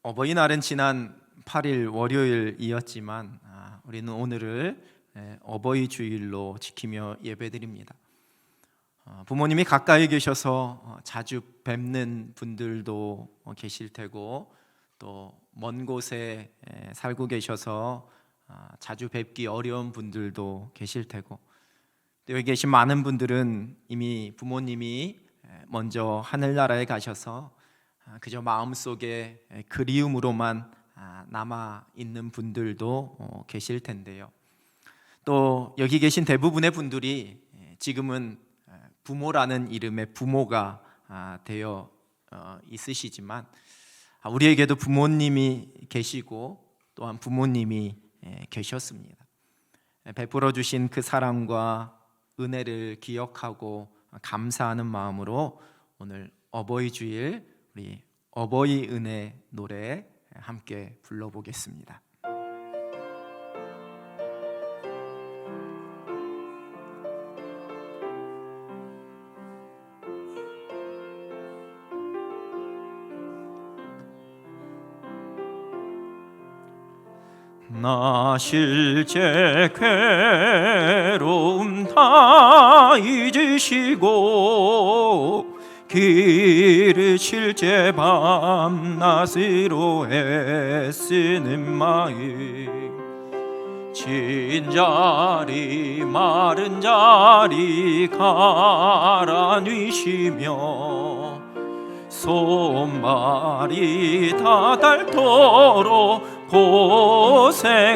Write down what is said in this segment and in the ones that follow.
어버이날은 지난 8일 월요일이었지만 우리는 오늘을 어버이 주일로 지키며 예배드립니다. 부모님이 가까이 계셔서 자주 뵙는 분들도 계실 테고, 또 먼 곳에 살고 계셔서 자주 뵙기 어려운 분들도 계실 테고, 또 여기 계신 많은 분들은 이미 부모님이 먼저 하늘나라에 가셔서 그저 마음속에 그리움으로만 남아 있는 분들도 계실 텐데요. 또 여기 계신 대부분의 분들이 지금은 부모라는 이름의 부모가 되어 있으시지만, 우리에게도 부모님이 계시고 또한 부모님이 계셨습니다. 베풀어 주신 그 사랑과 은혜를 기억하고 감사하는 마음으로 오늘 어버이 주일 우리 어버이 은혜 노래 함께 불러보겠습니다. 나 실제 괴로움 다 잊으시고 길을 실제 밤낮으로 애쓰는 마음, 진 자리 마른 자리 갈아뉘시며 손발이 다 닳도록 고생하시네.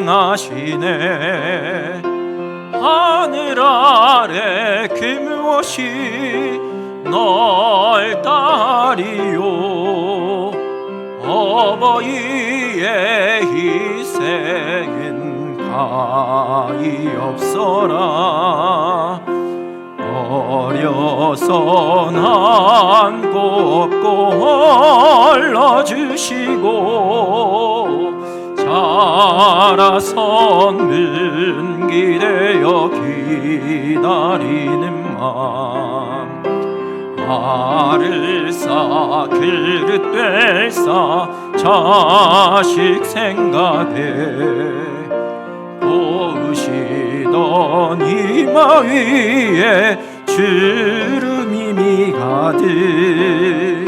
하늘 아래 그 무엇이 널 따리요. 어버이의 희생은 가히 없어라. 어려서 난고 없고 얼러주시고 자라선 문기 되어 기다리는 맘, 알을 싸 그릇 될싸 자식 생각에 고우시던 이마 위에 주름이 가득,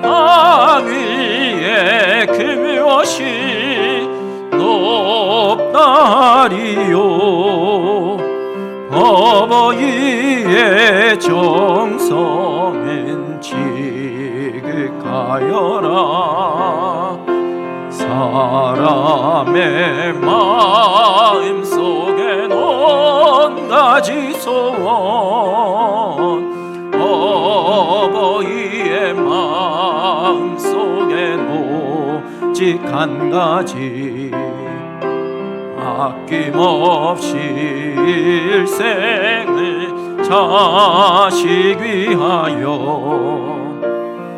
땅 위에 그 무엇이 높다리요. 어버이의 정성은 지극하여라. 사람의 마음 속엔 온가지 소원, 어버이의 마음 속엔 오직 한 가지, 아낌없이 일생을 자식 위하여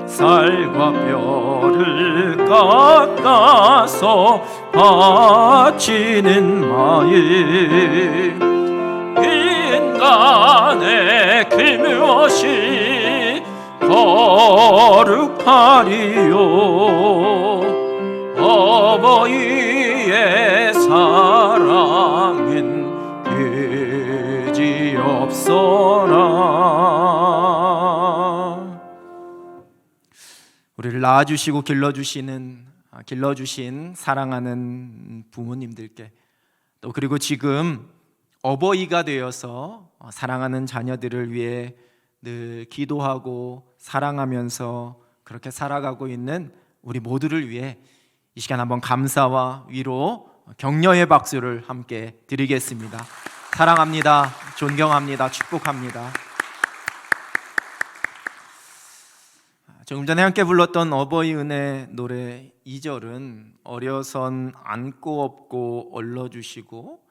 쌀과 뼈를 깎아서 바치는 마음, 인간의 그 무엇이 거룩하리요. 어버이의 사랑은 그지없어라. 우리를 낳아주시고 길러주신 사랑하는 부모님들께, 또 그리고 지금 어버이가 되어서 사랑하는 자녀들을 위해 늘 기도하고 사랑하면서 그렇게 살아가고 있는 우리 모두를 위해 이 시간 한번 감사와 위로, 격려의 박수를 함께 드리겠습니다. 사랑합니다. 존경합니다. 축복합니다. 조금 전에 함께 불렀던 어버이 은혜 노래 2절은 어려선 안고 업고 얼러주시고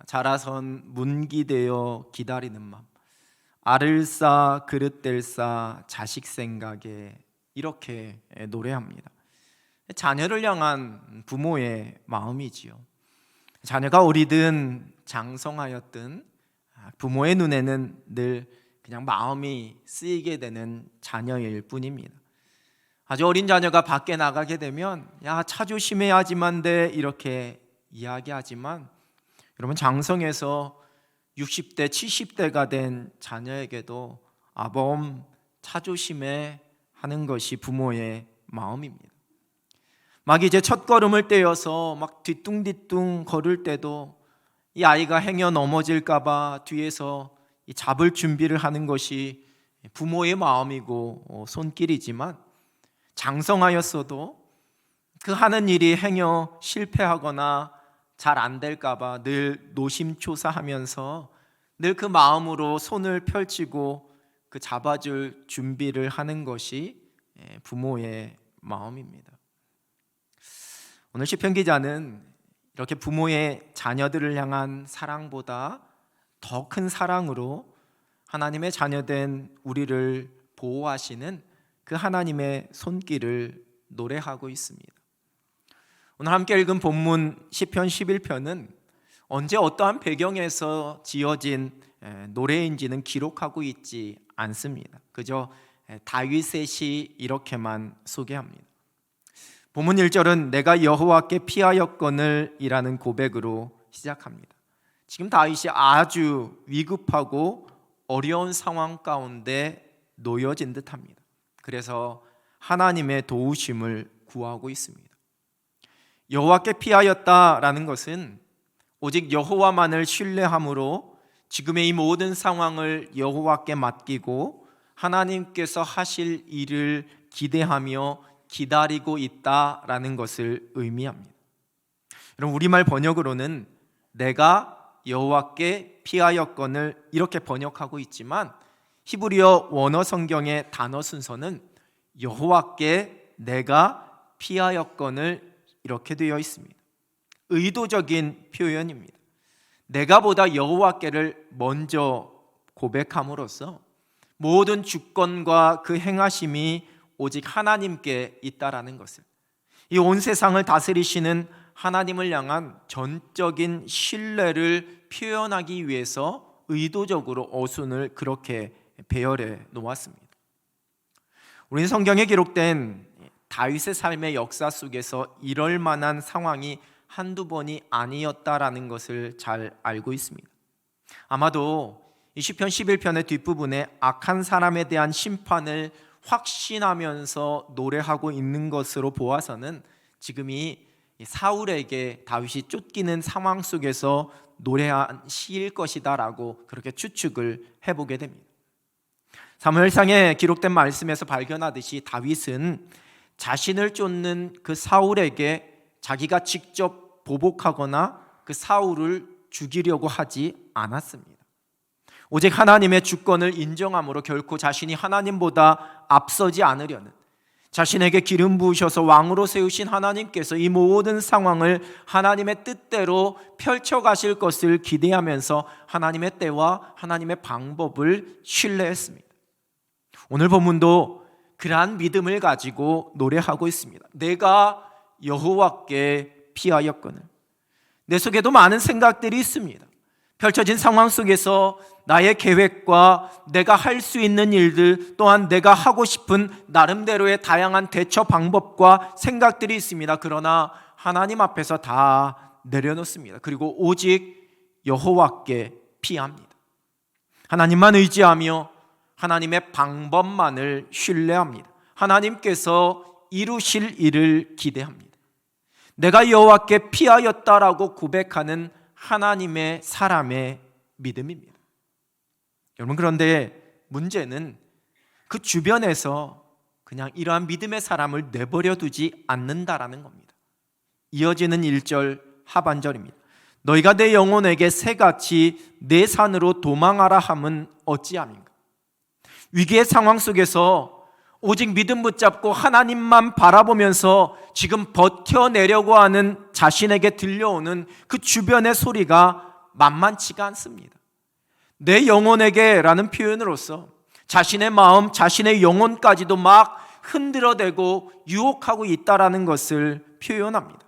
자라선 문기되어 기다리는 맘, 알을 싸 그릇 뗄싸 자식 생각에, 이렇게 노래합니다. 자녀를 향한 부모의 마음이지요. 자녀가 어리든 장성하였든 부모의 눈에는 늘 그냥 마음이 쓰이게 되는 자녀일 뿐입니다. 아주 어린 자녀가 밖에 나가게 되면 야, 차 조심해야지만 돼 이렇게 이야기하지만, 여러분 장성에서 60대 70대가 된 자녀에게도 아범 차 조심해 하는 것이 부모의 마음입니다. 막 이제 첫 걸음을 떼어서 막 뒤뚱뒤뚱 걸을 때도 이 아이가 행여 넘어질까 봐 뒤에서 잡을 준비를 하는 것이 부모의 마음이고 손길이지만, 장성하였어도 그 하는 일이 행여 실패하거나 잘 안 될까 봐 늘 노심초사하면서 늘 그 마음으로 손을 펼치고 그 잡아줄 준비를 하는 것이 부모의 마음입니다. 오늘 시편 기자는 이렇게 부모의 자녀들을 향한 사랑보다 더 큰 사랑으로 하나님의 자녀된 우리를 보호하시는 그 하나님의 손길을 노래하고 있습니다. 오늘 함께 읽은 본문 시편 11편은 언제 어떠한 배경에서 지어진 노래인지는 기록하고 있지 않습니다. 그저 다윗의 시 이렇게만 소개합니다. 본문 1절은 내가 여호와께 피하였거늘 이라는 고백으로 시작합니다. 지금 다윗이 아주 위급하고 어려운 상황 가운데 놓여진 듯합니다. 그래서 하나님의 도우심을 구하고 있습니다. 여호와께 피하였다라는 것은 오직 여호와만을 신뢰함으로 지금의 이 모든 상황을 여호와께 맡기고 하나님께서 하실 일을 기대하며 기다리고 있다라는 것을 의미합니다. 여러분, 우리말 번역으로는 내가 여호와께 피하였거늘 이렇게 번역하고 있지만, 히브리어 원어 성경의 단어 순서는 여호와께 내가 피하였거늘 이렇게 되어 있습니다. 의도적인 표현입니다. 내가보다 여호와께를 먼저 고백함으로써 모든 주권과 그 행하심이 오직 하나님께 있다라는 것을, 이 온 세상을 다스리시는 하나님을 향한 전적인 신뢰를 표현하기 위해서 의도적으로 어순을 그렇게 배열해 놓았습니다. 우리는 성경에 기록된 다윗의 삶의 역사 속에서 이럴 만한 상황이 한두 번이 아니었다라는 것을 잘 알고 있습니다. 아마도 이 시편 11편의 뒷부분에 악한 사람에 대한 심판을 확신하면서 노래하고 있는 것으로 보아서는 지금 이 사울에게 다윗이 쫓기는 상황 속에서 노래한 시일 것이다라고 그렇게 추측을 해보게 됩니다. 사무엘상에 기록된 말씀에서 발견하듯이 다윗은 자신을 쫓는 그 사울에게 자기가 직접 보복하거나 그 사울을 죽이려고 하지 않았습니다. 오직 하나님의 주권을 인정함으로 결코 자신이 하나님보다 앞서지 않으려는, 자신에게 기름 부으셔서 왕으로 세우신 하나님께서 이 모든 상황을 하나님의 뜻대로 펼쳐가실 것을 기대하면서 하나님의 때와 하나님의 방법을 신뢰했습니다. 오늘 본문도 그러한 믿음을 가지고 노래하고 있습니다. 내가 여호와께 피하였거늘. 내 속에도 많은 생각들이 있습니다. 펼쳐진 상황 속에서 나의 계획과 내가 할 수 있는 일들, 또한 내가 하고 싶은 나름대로의 다양한 대처 방법과 생각들이 있습니다. 그러나 하나님 앞에서 다 내려놓습니다. 그리고 오직 여호와께 피합니다. 하나님만 의지하며 하나님의 방법만을 신뢰합니다. 하나님께서 이루실 일을 기대합니다. 내가 여호와께 피하였다라고 고백하는 하나님의 사람의 믿음입니다. 여러분, 그런데 문제는 그 주변에서 그냥 이러한 믿음의 사람을 내버려 두지 않는다라는 겁니다. 이어지는 1절 하반절입니다. 너희가 내 영혼에게 새같이 내 산으로 도망하라 함은 어찌함인가. 위기의 상황 속에서 오직 믿음 붙잡고 하나님만 바라보면서 지금 버텨내려고 하는 자신에게 들려오는 그 주변의 소리가 만만치가 않습니다. 내 영혼에게 라는 표현으로서 자신의 마음, 자신의 영혼까지도 막 흔들어대고 유혹하고 있다라는 것을 표현합니다.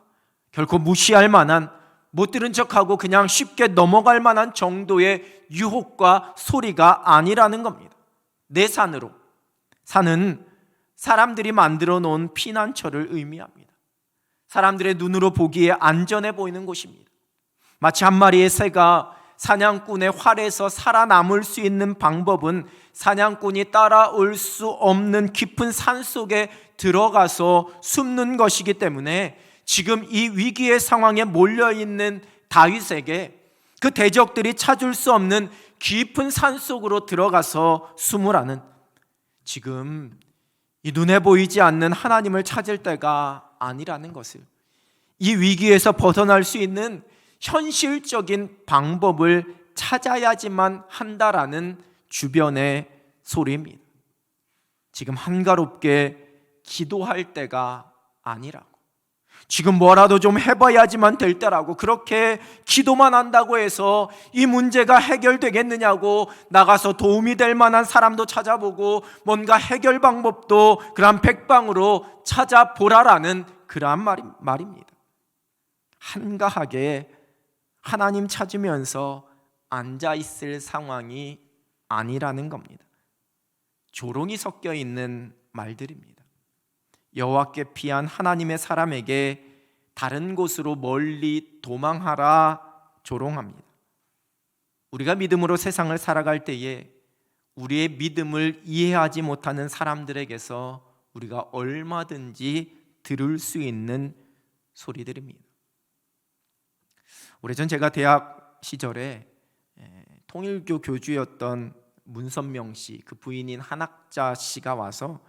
결코 무시할 만한, 못 들은 척하고 그냥 쉽게 넘어갈 만한 정도의 유혹과 소리가 아니라는 겁니다. 내 산으로. 산은 사람들이 만들어 놓은 피난처를 의미합니다. 사람들의 눈으로 보기에 안전해 보이는 곳입니다. 마치 한 마리의 새가 사냥꾼의 활에서 살아남을 수 있는 방법은 사냥꾼이 따라올 수 없는 깊은 산속에 들어가서 숨는 것이기 때문에 지금 이 위기의 상황에 몰려있는 다윗에게 그 대적들이 찾을 수 없는 깊은 산속으로 들어가서 숨으라는, 지금 이 눈에 보이지 않는 하나님을 찾을 때가 아니라는 것을, 이 위기에서 벗어날 수 있는 현실적인 방법을 찾아야지만 한다라는 주변의 소리입니다. 지금 한가롭게 기도할 때가 아니라고, 지금 뭐라도 좀 해봐야지만 될 때라고, 그렇게 기도만 한다고 해서 이 문제가 해결되겠느냐고 나가서 도움이 될 만한 사람도 찾아보고 뭔가 해결 방법도 그런 백방으로 찾아보라라는 그러한 말입니다. 한가하게 하나님 찾으면서 앉아있을 상황이 아니라는 겁니다. 조롱이 섞여 있는 말들입니다. 여호와께 피한 하나님의 사람에게 다른 곳으로 멀리 도망하라 조롱합니다. 우리가 믿음으로 세상을 살아갈 때에 우리의 믿음을 이해하지 못하는 사람들에게서 우리가 얼마든지 들을 수 있는 소리들입니다. 오래전 제가 대학 시절에 통일교 교주였던 문선명 씨, 그 부인인 한학자 씨가 와서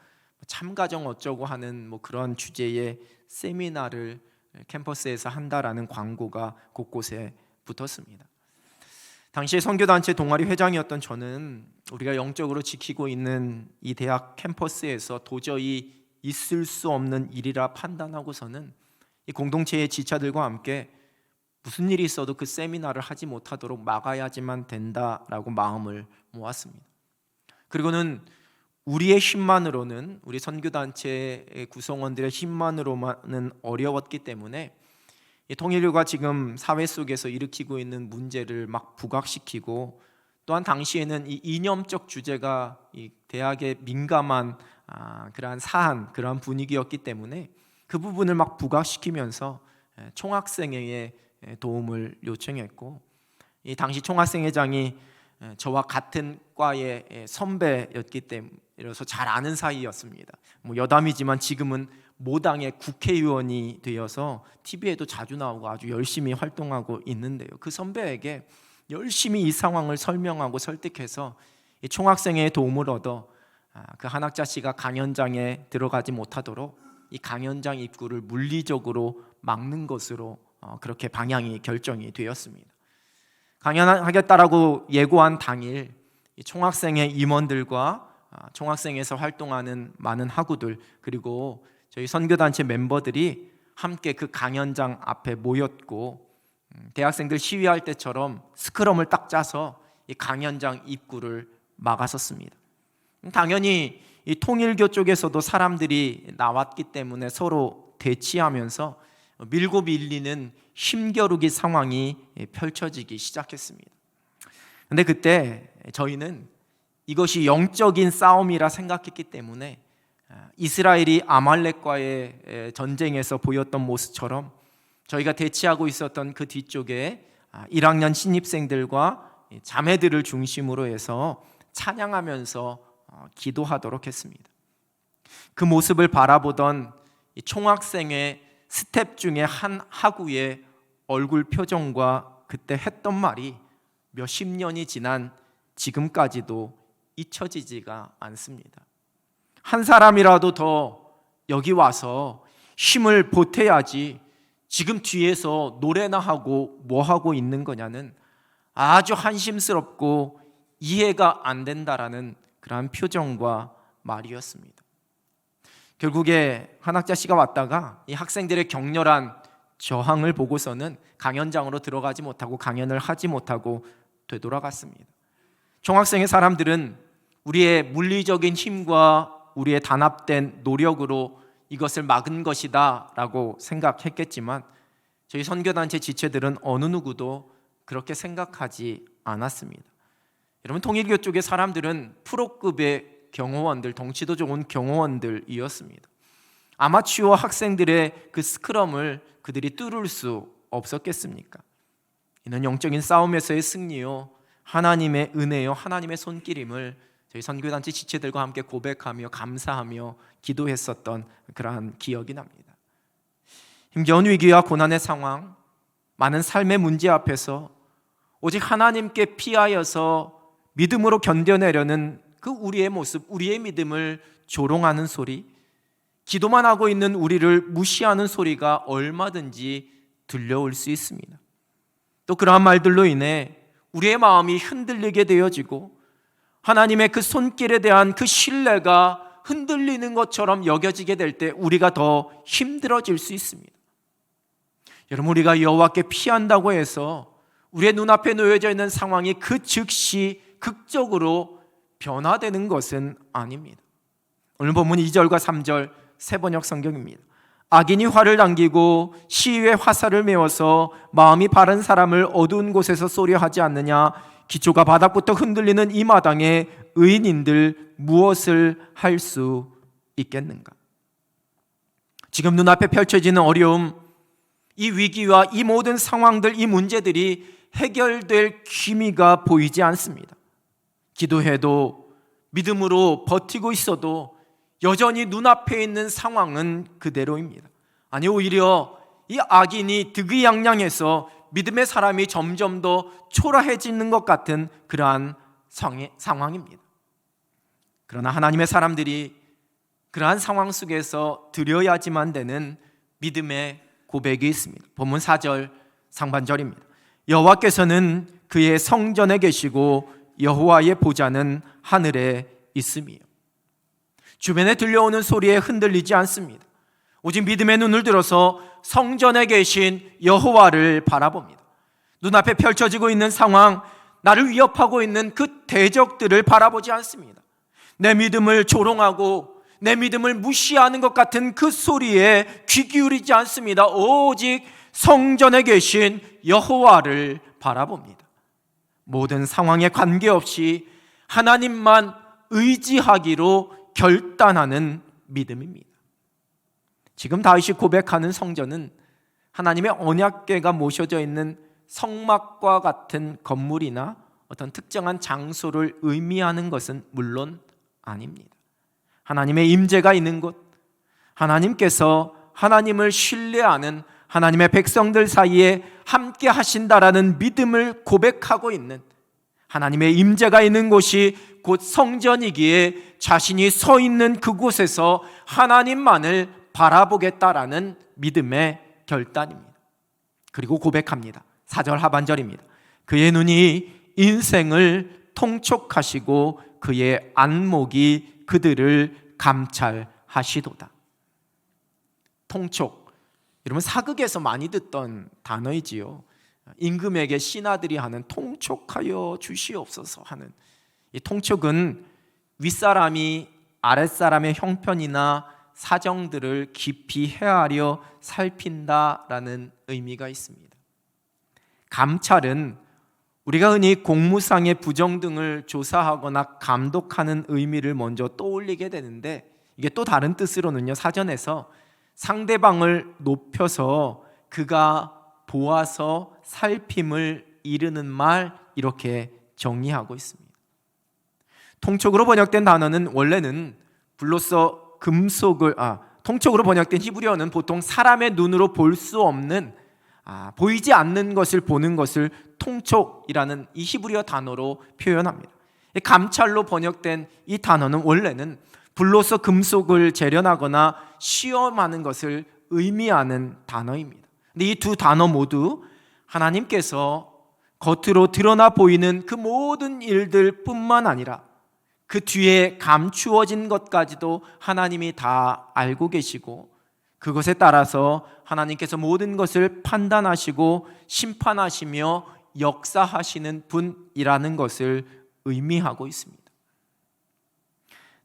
참가정 어쩌고 하는 그런 주제의 세미나를 캠퍼스에서 한다라는 광고가 곳곳에 붙었습니다. 당시에 선교단체 동아리 회장이었던 저는 우리가 영적으로 지키고 있는 이 대학 캠퍼스에서 도저히 있을 수 없는 일이라 판단하고서는 이 공동체의 지체들과 함께 무슨 일이 있어도 그 세미나를 하지 못하도록 막아야지만 된다라고 마음을 모았습니다. 그리고는 우리의 힘만으로는, 우리 선교단체의 구성원들의 힘만으로만은 어려웠기 때문에 이 통일교가 지금 사회 속에서 일으키고 있는 문제를 막 부각시키고, 또한 당시에는 이 이념적 주제가 이 대학의 민감한 그러한 사안, 그러한 분위기였기 때문에 그 부분을 막 부각시키면서 총학생회에 도움을 요청했고, 이 당시 총학생회장이 저와 같은 과의 선배였기 때문에서 잘 아는 사이였습니다. 여담이지만 지금은 모당의 국회의원이 되어서 TV에도 자주 나오고 아주 열심히 활동하고 있는데요, 그 선배에게 열심히 이 상황을 설명하고 설득해서 이 총학생회의 도움을 얻어 그 한학자 씨가 강연장에 들어가지 못하도록 이 강연장 입구를 물리적으로 막는 것으로 그렇게 방향이 결정이 되었습니다. 강연하겠다라고 예고한 당일 총학생회 임원들과 총학생회에서 활동하는 많은 학우들, 그리고 저희 선교단체 멤버들이 함께 그 강연장 앞에 모였고, 대학생들 시위할 때처럼 스크럼을 딱 짜서 이 강연장 입구를 막았었습니다. 당연히 이 통일교 쪽에서도 사람들이 나왔기 때문에 서로 대치하면서 밀고 밀리는 힘겨루기 상황이 펼쳐지기 시작했습니다. 그런데 그때 저희는 이것이 영적인 싸움이라 생각했기 때문에 이스라엘이 아말렉과의 전쟁에서 보였던 모습처럼 저희가 대치하고 있었던 그 뒤쪽에 1학년 신입생들과 자매들을 중심으로 해서 찬양하면서 기도하도록 했습니다. 그 모습을 바라보던 총학생회 스텝 중에 한 학우의 얼굴 표정과 그때 했던 말이 몇십 년이 지난 지금까지도 잊혀지지가 않습니다. 한 사람이라도 더 여기 와서 힘을 보태야지 지금 뒤에서 노래나 하고 뭐 하고 있는 거냐는 아주 한심스럽고 이해가 안 된다라는 그러한 표정과 말이었습니다. 결국에 한학자 씨가 왔다가 이 학생들의 격렬한 저항을 보고서는 강연장으로 들어가지 못하고 강연을 하지 못하고 되돌아갔습니다. 총학생의 사람들은 우리의 물리적인 힘과 우리의 단합된 노력으로 이것을 막은 것이다 라고 생각했겠지만 저희 선교단체 지체들은 어느 누구도 그렇게 생각하지 않았습니다. 여러분, 통일교 쪽의 사람들은 프로급의 경호원들, 덩치도 좋은 경호원들이었습니다. 아마추어 학생들의 그 스크럼을 그들이 뚫을 수 없었겠습니까? 이는 영적인 싸움에서의 승리요, 하나님의 은혜요, 하나님의 손길임을 저희 선교단체 지체들과 함께 고백하며 감사하며 기도했었던 그러한 기억이 납니다. 힘겨운 위기와 고난의 상황, 많은 삶의 문제 앞에서 오직 하나님께 피하여서 믿음으로 견뎌내려는 그 우리의 모습, 우리의 믿음을 조롱하는 소리, 기도만 하고 있는 우리를 무시하는 소리가 얼마든지 들려올 수 있습니다. 또 그러한 말들로 인해 우리의 마음이 흔들리게 되어지고 하나님의 그 손길에 대한 그 신뢰가 흔들리는 것처럼 여겨지게 될 때 우리가 더 힘들어질 수 있습니다. 여러분, 우리가 여호와께 피한다고 해서 우리의 눈앞에 놓여져 있는 상황이 그 즉시 극적으로 변화되는 것은 아닙니다. 오늘 본문 2절과 3절 세번역 성경입니다. 악인이 활을 당기고 시위에 화살을 메워서 마음이 바른 사람을 어두운 곳에서 쏘려 하지 않느냐. 기초가 바닥부터 흔들리는 이 마당에 의인인들 무엇을 할 수 있겠는가? 지금 눈앞에 펼쳐지는 어려움, 이 위기와 이 모든 상황들, 이 문제들이 해결될 기미가 보이지 않습니다. 기도해도 믿음으로 버티고 있어도 여전히 눈앞에 있는 상황은 그대로입니다. 아니, 오히려 이 악인이 득의양양해서 믿음의 사람이 점점 더 초라해지는 것 같은 그러한 상황입니다. 그러나 하나님의 사람들이 그러한 상황 속에서 드려야지만 되는 믿음의 고백이 있습니다. 본문 4절 상반절입니다. 여호와께서는 그의 성전에 계시고 여호와의 보좌는 하늘에 있음이요. 주변에 들려오는 소리에 흔들리지 않습니다. 오직 믿음의 눈을 들어서 성전에 계신 여호와를 바라봅니다. 눈앞에 펼쳐지고 있는 상황, 나를 위협하고 있는 그 대적들을 바라보지 않습니다. 내 믿음을 조롱하고 내 믿음을 무시하는 것 같은 그 소리에 귀 기울이지 않습니다. 오직 성전에 계신 여호와를 바라봅니다. 모든 상황에 관계없이 하나님만 의지하기로 결단하는 믿음입니다. 지금 다윗이 고백하는 성전은 하나님의 언약궤가 모셔져 있는 성막과 같은 건물이나 어떤 특정한 장소를 의미하는 것은 물론 아닙니다. 하나님의 임재가 있는 곳, 하나님께서 하나님을 신뢰하는 하나님의 백성들 사이에 함께 하신다라는 믿음을 고백하고 있는 하나님의 임재가 있는 곳이 곧 성전이기에 자신이 서 있는 그곳에서 하나님만을 바라보겠다라는 믿음의 결단입니다. 그리고 고백합니다. 4절 하반절입니다. 그의 눈이 인생을 통촉하시고 그의 안목이 그들을 감찰하시도다. 통촉, 여러분 사극에서 많이 듣던 단어이지요. 임금에게 신하들이 하는 통촉하여 주시옵소서 하는 이 통촉은 윗사람이 아랫사람의 형편이나 사정들을 깊이 헤아려 살핀다라는 의미가 있습니다. 감찰은 우리가 흔히 공무상의 부정 등을 조사하거나 감독하는 의미를 먼저 떠올리게 되는데, 이게 또 다른 뜻으로는요, 사전에서 상대방을 높여서 그가 보아서 살핌을 이르는 말, 이렇게 정의하고 있습니다. 통촉으로 번역된 단어는 원래는 불로써 금속을 통촉으로 번역된 히브리어는 보통 사람의 눈으로 볼 수 없는 보이지 않는 것을 보는 것을 통촉이라는 이 히브리어 단어로 표현합니다. 감찰로 번역된 이 단어는 원래는 불로써 금속을 재련하거나 시험하는 것을 의미하는 단어입니다. 근데 이 두 단어 모두 하나님께서 겉으로 드러나 보이는 그 모든 일들 뿐만 아니라 그 뒤에 감추어진 것까지도 하나님이 다 알고 계시고, 그것에 따라서 하나님께서 모든 것을 판단하시고 심판하시며 역사하시는 분이라는 것을 의미하고 있습니다.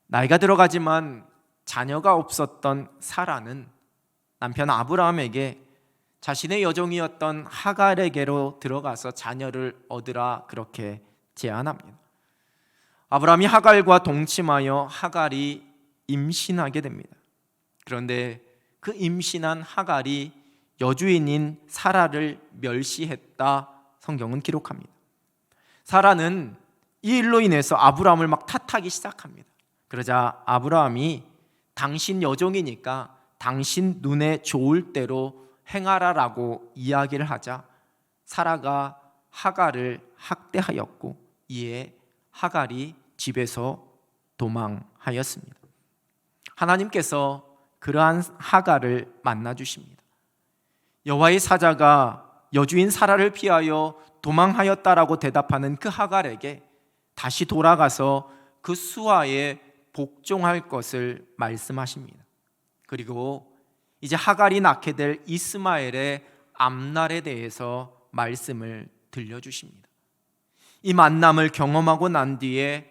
나이가 들어가지만 자녀가 없었던 사라는 남편 아브라함에게 자신의 여종이었던 하갈에게로 들어가서 자녀를 얻으라 그렇게 제안합니다. 아브라함이 하갈과 동침하여 하갈이 임신하게 됩니다. 그런데 그 임신한 하갈이 여주인인 사라를 멸시했다 성경은 기록합니다. 사라는 이 일로 인해서 아브라함을 막 탓하기 시작합니다. 그러자 아브라함이 당신 여종이니까 당신 눈에 좋을 대로 행하라라고 이야기를 하자 사라가 하갈을 학대하였고 이에 하갈이 집에서 도망하였습니다. 하나님께서 그러한 하갈을 만나주십니다. 여호와의 사자가 여주인 사라를 피하여 도망하였다라고 대답하는 그 하갈에게 다시 돌아가서 그 수하에 복종할 것을 말씀하십니다. 그리고 이제 하갈이 낳게 될 이스마엘의 앞날에 대해서 말씀을 들려주십니다. 이 만남을 경험하고 난 뒤에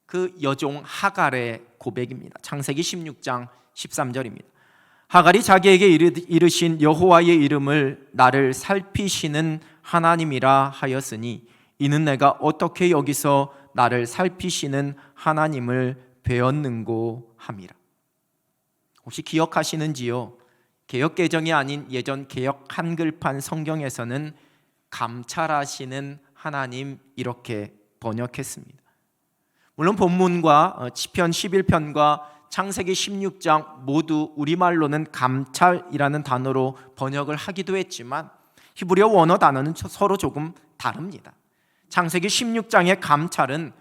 그 여종 하갈의 고백입니다. 창세기 16장 13절입니다. 하갈이 자기에게 이르신 여호와의 이름을 나를 살피시는 하나님이라 하였으니 이는 내가 어떻게 여기서 나를 살피시는 하나님을 배웠는고 함이라. 혹시 기억하시는지요? 개역개정이 아닌 예전 개역 한글판 성경에서는 감찰하시는 하나님 이렇게 번역했습니다. 물론 본문과 시편 11편과 창세기 16장 모두 우리말로는 감찰이라는 단어로 번역을 하기도 했지만 히브리어 원어 단어는 서로 조금 다릅니다. 창세기 16장의 감찰은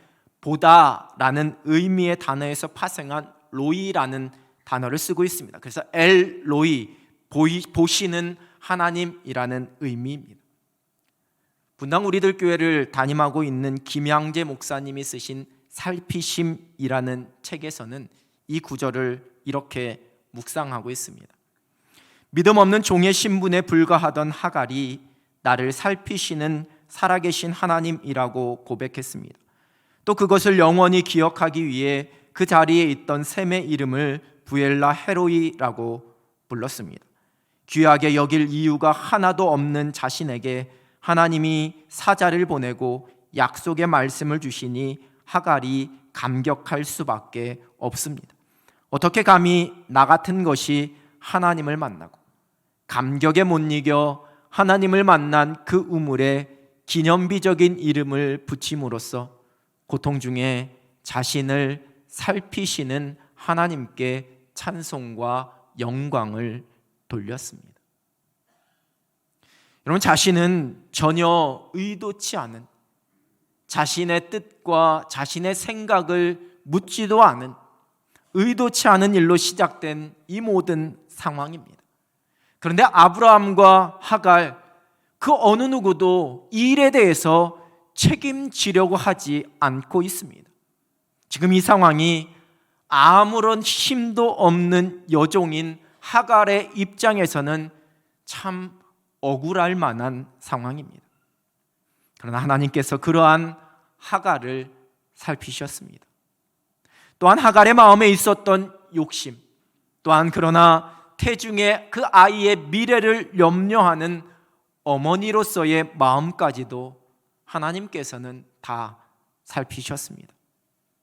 보다라는 의미의 단어에서 파생한 로이라는 단어를 쓰고 있습니다. 그래서 엘 로이, 보시는 하나님이라는 의미입니다. 분당 우리들 교회를 담임하고 있는 김양재 목사님이 쓰신 살피심이라는 책에서는 이 구절을 이렇게 묵상하고 있습니다. 믿음 없는 종의 신분에 불과하던 하갈이 나를 살피시는 살아계신 하나님이라고 고백했습니다. 또 그것을 영원히 기억하기 위해 그 자리에 있던 셈의 이름을 부엘라 헤로이라고 불렀습니다. 귀하게 여길 이유가 하나도 없는 자신에게 하나님이 사자를 보내고 약속의 말씀을 주시니 하갈이 감격할 수밖에 없습니다. 어떻게 감히 나 같은 것이 하나님을 만나고 감격에 못 이겨 하나님을 만난 그 우물에 기념비적인 이름을 붙임으로써 고통 중에 자신을 살피시는 하나님께 찬송과 영광을 돌렸습니다. 여러분, 자신은 전혀 의도치 않은 자신의 뜻과 자신의 생각을 묻지도 않은 의도치 않은 일로 시작된 이 모든 상황입니다. 그런데 아브라함과 하갈 그 어느 누구도 이 일에 대해서 책임지려고 하지 않고 있습니다. 지금 이 상황이 아무런 힘도 없는 여종인 하갈의 입장에서는 참 억울할 만한 상황입니다. 그러나 하나님께서 그러한 하갈을 살피셨습니다. 또한 하갈의 마음에 있었던 욕심, 또한 그러나 태중에 그 아이의 미래를 염려하는 어머니로서의 마음까지도 하나님께서는 다 살피셨습니다.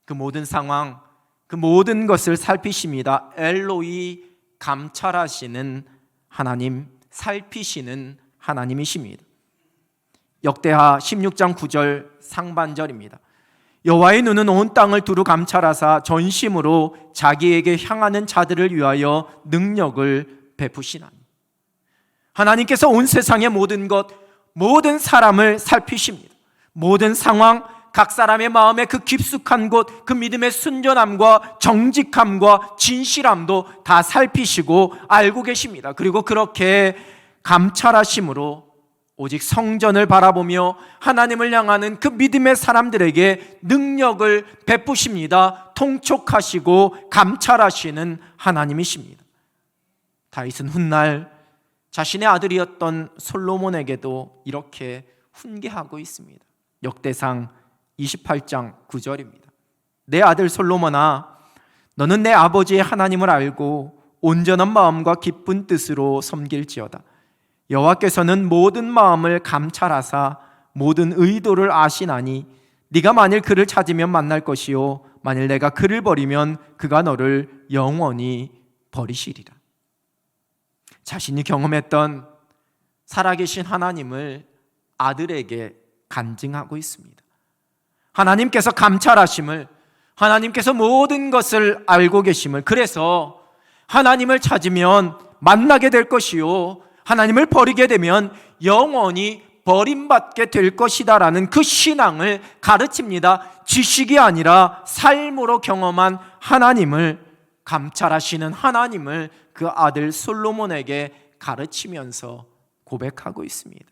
그 모든 상황, 그 모든 것을 살피십니다. 엘로이, 감찰하시는 하나님, 살피시는 하나님이십니다. 역대하 16장 9절 상반절입니다. 여호와의 눈은 온 땅을 두루 감찰하사 전심으로 자기에게 향하는 자들을 위하여 능력을 베푸시나니. 하나님께서 온 세상의 모든 것, 모든 사람을 살피십니다. 모든 상황, 각 사람의 마음의 그 깊숙한 곳, 그 믿음의 순전함과 정직함과 진실함도 다 살피시고 알고 계십니다. 그리고 그렇게 감찰하심으로 오직 성전을 바라보며 하나님을 향하는 그 믿음의 사람들에게 능력을 베푸십니다. 통촉하시고 감찰하시는 하나님이십니다. 다윗은 훗날 자신의 아들이었던 솔로몬에게도 이렇게 훈계하고 있습니다. 역대상 28장 9절입니다. 내 아들 솔로몬아, 너는 내 아버지의 하나님을 알고 온전한 마음과 기쁜 뜻으로 섬길지어다. 여호와께서는 모든 마음을 감찰하사 모든 의도를 아시나니 네가 만일 그를 찾으면 만날 것이요 만일 내가 그를 버리면 그가 너를 영원히 버리시리라. 자신이 경험했던 살아계신 하나님을 아들에게 간증하고 있습니다. 하나님께서 감찰하심을, 하나님께서 모든 것을 알고 계심을, 그래서 하나님을 찾으면 만나게 될 것이요 하나님을 버리게 되면 영원히 버림받게 될 것이다 라는 그 신앙을 가르칩니다. 지식이 아니라 삶으로 경험한 하나님을, 감찰하시는 하나님을 그 아들 솔로몬에게 가르치면서 고백하고 있습니다.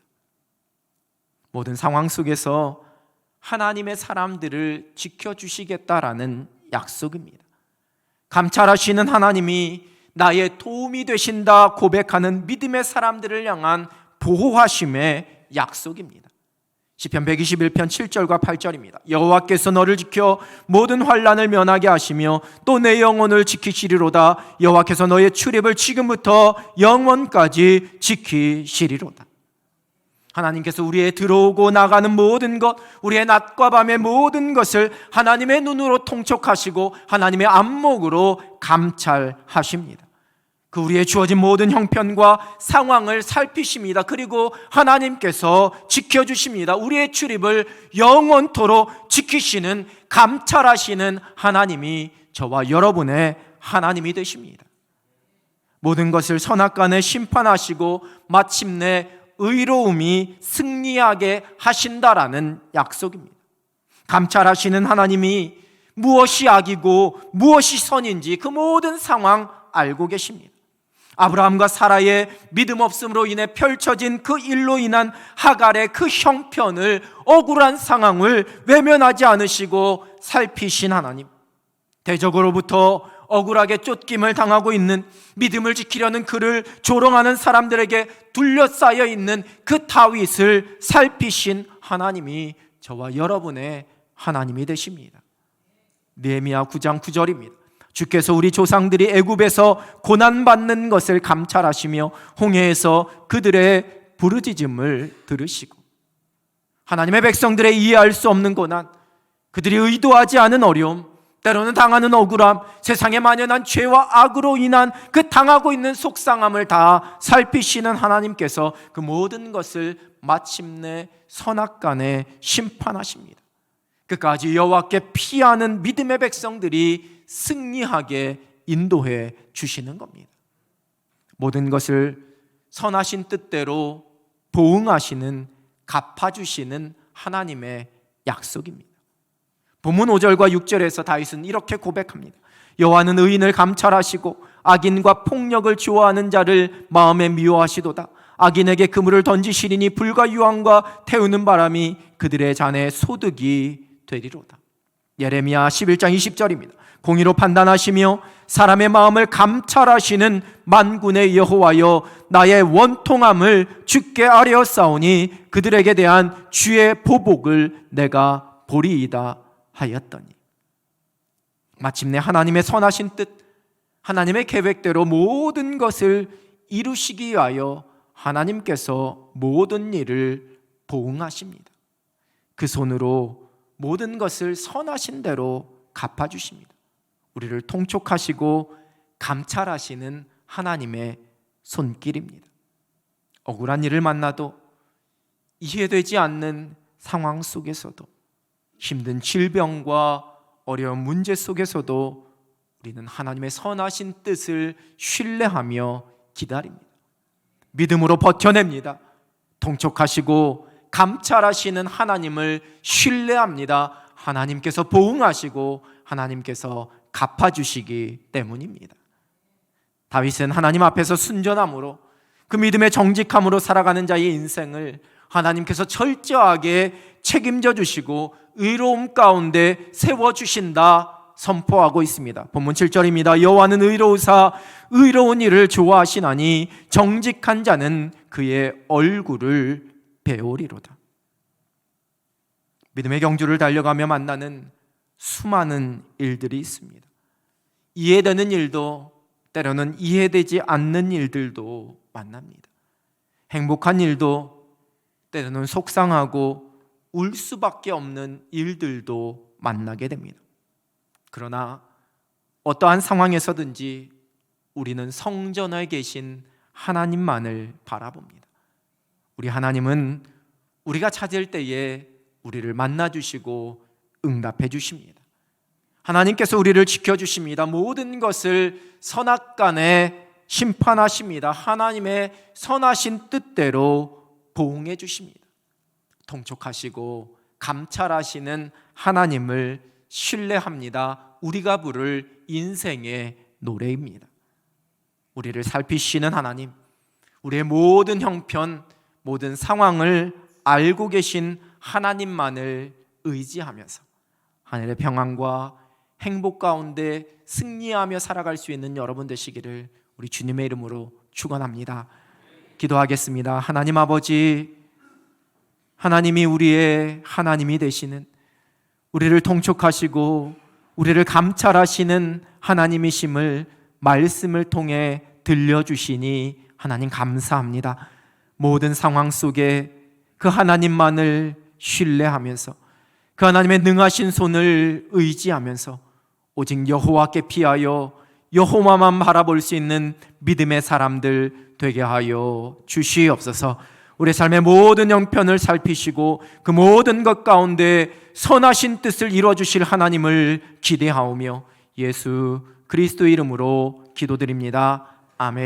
모든 상황 속에서 하나님의 사람들을 지켜주시겠다라는 약속입니다. 감찰하시는 하나님이 나의 도움이 되신다 고백하는 믿음의 사람들을 향한 보호하심의 약속입니다. 시편 121편 7절과 8절입니다. 여호와께서 너를 지켜 모든 환난을 면하게 하시며 또 내 영혼을 지키시리로다. 여호와께서 너의 출입을 지금부터 영원까지 지키시리로다. 하나님께서 우리의 들어오고 나가는 모든 것, 우리의 낮과 밤의 모든 것을 하나님의 눈으로 통촉하시고 하나님의 안목으로 감찰하십니다. 그 우리의 주어진 모든 형편과 상황을 살피십니다. 그리고 하나님께서 지켜주십니다. 우리의 출입을 영원토록 지키시는, 감찰하시는 하나님이 저와 여러분의 하나님이 되십니다. 모든 것을 선악간에 심판하시고 마침내 의로움이 승리하게 하신다라는 약속입니다. 감찰하시는 하나님이 무엇이 악이고 무엇이 선인지 그 모든 상황 알고 계십니다. 아브라함과 사라의 믿음 없음으로 인해 펼쳐진 그 일로 인한 하갈의 그 형편을, 억울한 상황을 외면하지 않으시고 살피신 하나님, 대적으로부터 억울하게 쫓김을 당하고 있는, 믿음을 지키려는 그를 조롱하는 사람들에게 둘러싸여 있는 그 다윗을 살피신 하나님이 저와 여러분의 하나님이 되십니다. 느헤미야 9장 9절입니다. 주께서 우리 조상들이 애굽에서 고난받는 것을 감찰하시며 홍해에서 그들의 부르짖음을 들으시고, 하나님의 백성들의 이해할 수 없는 고난, 그들이 의도하지 않은 어려움, 때로는 당하는 억울함, 세상에 만연한 죄와 악으로 인한 그 당하고 있는 속상함을 다 살피시는 하나님께서 그 모든 것을 마침내 선악간에 심판하십니다. 끝까지 여호와께 피하는 믿음의 백성들이 승리하게 인도해 주시는 겁니다. 모든 것을 선하신 뜻대로 보응하시는, 갚아주시는 하나님의 약속입니다. 본문 5절과 6절에서 다윗은 이렇게 고백합니다. 여호와는 의인을 감찰하시고 악인과 폭력을 좋아하는 자를 마음에 미워하시도다. 악인에게 그물을 던지시리니 불과 유황과 태우는 바람이 그들의 잔에 소득이 되리로다. 예레미야 11장 20절입니다. 공의로 판단하시며 사람의 마음을 감찰하시는 만군의 여호와여, 나의 원통함을 주께 아뢰었사오니 그들에게 대한 주의 보복을 내가 보리이다 하였더니. 마침내 하나님의 선하신 뜻, 하나님의 계획대로 모든 것을 이루시기 위하여 하나님께서 모든 일을 보응하십니다. 그 손으로 모든 것을 선하신 대로 갚아주십니다. 우리를 통촉하시고 감찰하시는 하나님의 손길입니다. 억울한 일을 만나도, 이해되지 않는 상황 속에서도, 힘든 질병과 어려운 문제 속에서도 우리는 하나님의 선하신 뜻을 신뢰하며 기다립니다. 믿음으로 버텨냅니다. 통촉하시고 감찰하시는 하나님을 신뢰합니다. 하나님께서 보응하시고 하나님께서 갚아주시기 때문입니다. 다윗은 하나님 앞에서 순전함으로, 그 믿음의 정직함으로 살아가는 자의 인생을 하나님께서 철저하게 책임져 주시고 의로움 가운데 세워주신다 선포하고 있습니다. 본문 7절입니다. 여호와는 의로우사 의로운 일을 좋아하시나니 정직한 자는 그의 얼굴을 배우리로다. 믿음의 경주를 달려가며 만나는 수많은 일들이 있습니다. 이해되는 일도, 때로는 이해되지 않는 일들도 만납니다. 행복한 일도, 때로는 속상하고 울 수밖에 없는 일들도 만나게 됩니다. 그러나 어떠한 상황에서든지 우리는 성전에 계신 하나님만을 바라봅니다. 우리 하나님은 우리가 찾을 때에 우리를 만나주시고 응답해 주십니다. 하나님께서 우리를 지켜주십니다. 모든 것을 선악간에 심판하십니다. 하나님의 선하신 뜻대로 보응해 주십니다. 통촉하시고 감찰하시는 하나님을 신뢰합니다. 우리가 부를 인생의 노래입니다. 우리를 살피시는 하나님, 우리의 모든 형편, 모든 상황을 알고 계신 하나님만을 의지하면서 하늘의 평안과 행복 가운데 승리하며 살아갈 수 있는 여러분 되시기를 우리 주님의 이름으로 축원합니다. 기도하겠습니다. 하나님 아버지, 하나님이 우리의 하나님이 되시는, 우리를 통촉하시고 우리를 감찰하시는 하나님이심을 말씀을 통해 들려주시니 하나님 감사합니다. 모든 상황 속에 그 하나님만을 신뢰하면서 그 하나님의 능하신 손을 의지하면서 오직 여호와께 피하여 여호와만 바라볼 수 있는 믿음의 사람들 되게 하여 주시옵소서. 우리 삶의 모든 형편을 살피시고 그 모든 것 가운데 선하신 뜻을 이루어 주실 하나님을 기대하오며 예수 그리스도 이름으로 기도드립니다. 아멘.